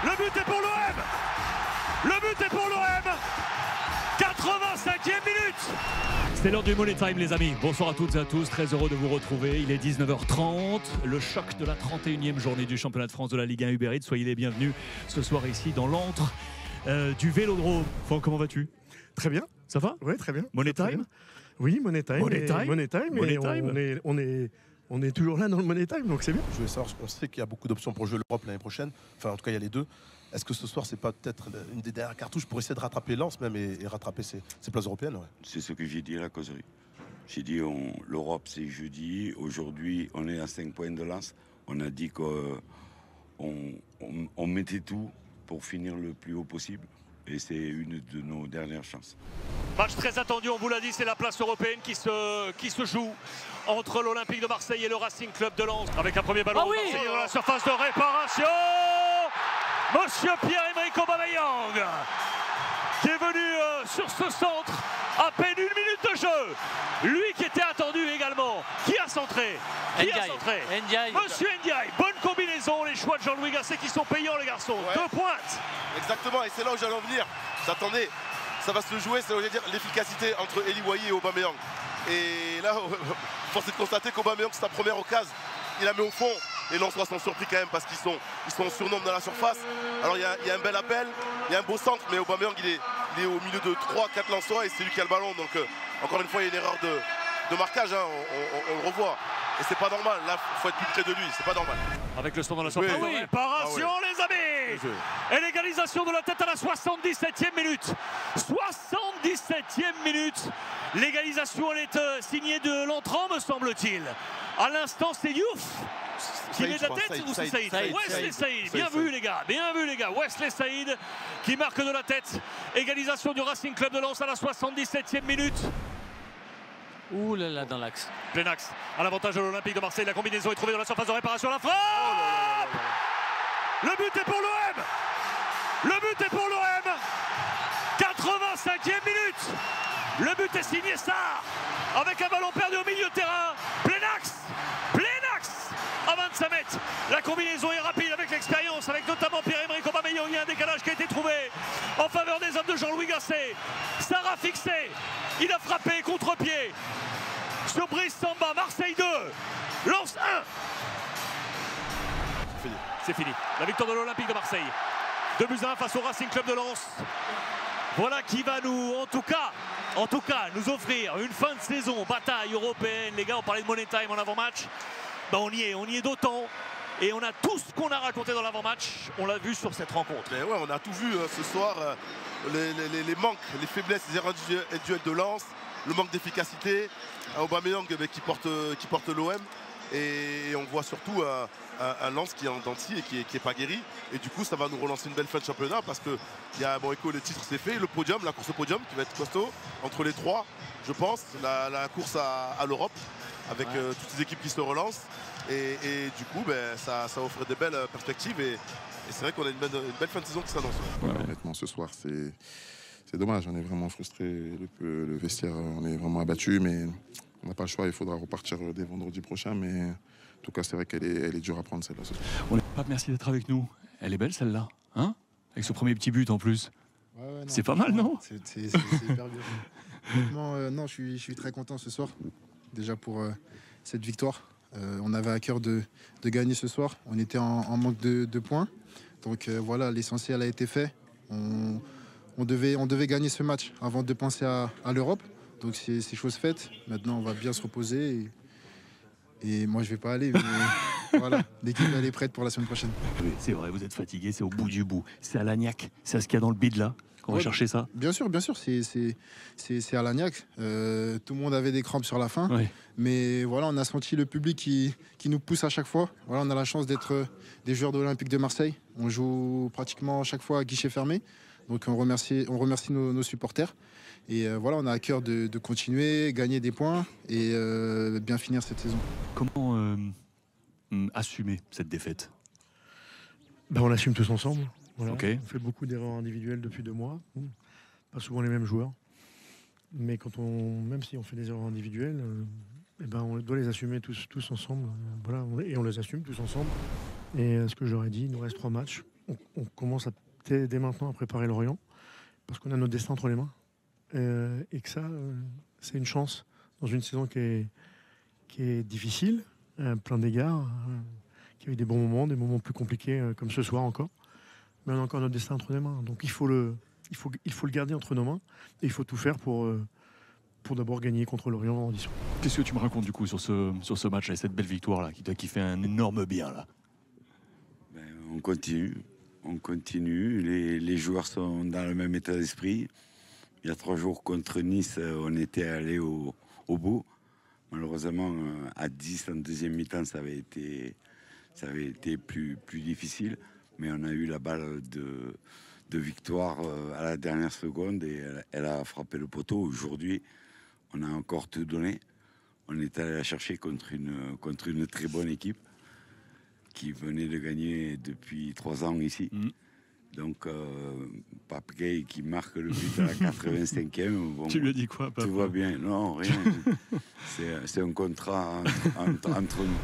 Le but est pour l'OM. Le but est pour l'OM. 85e minute. C'est l'heure du Money Time, les amis. Bonsoir à toutes et à tous, très heureux de vous retrouver. Il est 19h30, le choc de la 31e journée du championnat de France de la Ligue 1 Uber Eats. Soyez les bienvenus ce soir ici dans l'antre du Vélodrome. Franck, comment vas-tu? Très bien. Ça va? Oui, très bien. Money très Time bien. Oui, Money Time. Money Time. Money Time. Money Et Time. on est toujours là dans le Money Time, donc c'est bien. Je voulais savoir, on sait qu'il y a beaucoup d'options pour jouer l'Europe l'année prochaine. Enfin, en tout cas, il y a les deux. Est-ce que ce soir, c'est pas peut-être une des dernières cartouches pour essayer de rattraper Lens même et rattraper ces places européennes? C'est ce que j'ai dit à la causerie. J'ai dit l'Europe c'est jeudi. Aujourd'hui, on est à 5 points de Lens. On a dit qu'on mettait tout pour finir le plus haut possible. Et c'est une de nos dernières chances. Match très attendu, on vous l'a dit, c'est la place européenne qui se joue entre l'Olympique de Marseille et le Racing Club de Lens. Avec un premier ballon Marseille dans la surface de réparation. Monsieur Pierre-Emerick Aubameyang qui est venu sur ce centre à peine une minute de jeu. Lui qui était attendu également. Qui a centré? Ndiaye. Monsieur Ndiaye. Bonne combinaison, les choix de Jean-Louis Gasset qui sont payants, les garçons. Ouais. 2 pointes. Exactement, et c'est là où j'allais en venir. J'attendais, ça va se jouer, c'est dire l'efficacité entre Eli Wahi et Aubameyang. Et là, force est de constater qu'Aubameyang, c'est sa première occasion. Il la met au fond. Et Lensois sont surpris quand même parce qu'ils sont en surnombre dans la surface. Alors il y a un bel appel, il y a un beau centre, mais Aubameyang il est au milieu de 3-4 Lensois et c'est lui qui a le ballon. Donc encore une fois il y a une erreur de marquage, hein. on le revoit. Et c'est pas normal, là il faut être plus près de lui, c'est pas normal. Avec le stand dans la surface de réparation, les amis. Et l'égalisation de la tête à la 77e minute. 77e minute. L'égalisation, elle est signée de l'entrant, me semble-t-il. À l'instant, c'est Youf qui met la tête ou c'est Saïd? Wesley Saïd. Bien vu, les gars. Bien vu, les gars. Wesley Saïd qui marque de la tête. Égalisation du Racing Club de Lens à la 77e minute. Ouh là là, dans l'axe. Plein axe. À l'avantage de l'Olympique de Marseille. La combinaison est trouvée dans la surface de réparation. La frappe. Le but est pour l'OM. Le but est pour l'OM. 85e minute. Le but est signé Sarr. Avec un ballon perdu au milieu de terrain. Plein axe. À 25 mètres. La combinaison est rapide avec l'expérience. Avec notamment Pierre-Emerick Aubameyang. Il y a un décalage qui a été trouvé en faveur des hommes de Jean-Louis Gasset. Sarr a fixé. Il a frappé contre-pied. Sur Brice Samba. Marseille 2. Lens 1. C'est fini. La victoire de l'Olympique de Marseille. 2-1 face au Racing Club de Lens. Voilà qui va nous, en tout cas, nous offrir une fin de saison, bataille européenne. Les gars, on parlait de Money Time en avant-match. Ben on y est d'autant. Et on a tout ce qu'on a raconté dans l'avant-match, on l'a vu sur cette rencontre. Mais ouais, on a tout vu ce soir. Les manques, les faiblesses, les erreurs individuelles de Lens, le manque d'efficacité. Aubameyang qui porte l'OM. Et on voit surtout un Lens qui est en dents de scie et qui est pas guéri. Et du coup, ça va nous relancer une belle fin de championnat parce que le titre c'est fait, le podium, la course au podium qui va être costaud entre les trois, je pense, la course à l'Europe avec toutes ces équipes qui se relancent. Et du coup, ça offre des belles perspectives. Et c'est vrai qu'on a une belle fin de saison qui s'annonce. Ouais, honnêtement, ce soir, c'est dommage. On est vraiment frustrés. Le vestiaire, on est vraiment abattu, mais on n'a pas le choix. Il faudra repartir dès vendredi prochain. Mais en tout cas, c'est vrai qu'elle est dure à prendre, celle-là. Pape, merci d'être avec nous. Elle est belle, celle-là, hein? Avec ce premier petit but en plus. Ouais, c'est pas mal, non? C'est hyper bien. Honnêtement, non, je suis très content ce soir. Déjà pour cette victoire. On avait à cœur de gagner ce soir. On était en manque de points. Donc voilà, l'essentiel a été fait. On devait gagner ce match avant de penser à l'Europe. Donc c'est chose faite. Maintenant, on va bien se reposer. Et moi, je vais pas aller. Mais voilà, l'équipe elle est prête pour la semaine prochaine. Oui, c'est vrai, vous êtes fatigué, c'est au bout du bout. C'est à Lagnac. C'est ce qu'il y a dans le bide là. On va chercher ça. Bien sûr, c'est à Lagnac. Tout le monde avait des crampes sur la fin. Oui. Mais voilà, on a senti le public qui nous pousse à chaque fois. Voilà, on a la chance d'être des joueurs de l'Olympique de Marseille. On joue pratiquement à chaque fois à guichet fermé. Donc on remercie nos supporters. Et voilà, on a à cœur de continuer, gagner des points et bien finir cette saison. Comment assumer cette défaite? On l'assume tous ensemble. Voilà. Okay. On fait beaucoup d'erreurs individuelles depuis 2 mois. Pas souvent les mêmes joueurs. Mais même si on fait des erreurs individuelles, on doit les assumer tous ensemble. Voilà, et on les assume tous ensemble. Et ce que j'aurais dit, il nous reste 3 matchs. on commence dès maintenant à préparer Lorient, parce qu'on a notre destin entre les mains. Et que ça, c'est une chance dans une saison qui est difficile, plein d'égards, qui a eu des bons moments, des moments plus compliqués, comme ce soir encore. Mais on a encore notre destin entre les mains. Donc il faut le garder entre nos mains, et il faut tout faire pour d'abord gagner contre Lorient vendredi soir. Qu'est-ce que tu me racontes du coup sur ce match et cette belle victoire là qui fait un énorme bien là? On continue. Les joueurs sont dans le même état d'esprit. Il y a 3 jours contre Nice, on était allé au bout. Malheureusement, à 10 en deuxième mi-temps, ça avait été plus difficile. Mais on a eu la balle de victoire à la dernière seconde et elle a frappé le poteau. Aujourd'hui, on a encore tout donné. On est allé la chercher contre une très bonne équipe qui venait de gagner depuis 3 ans ici. Donc, Pape Gueye qui marque le but à la 85e. Bon, tu lui as dit quoi, Pape? Tout va bien. Non, rien. C'est un contrat entre nous.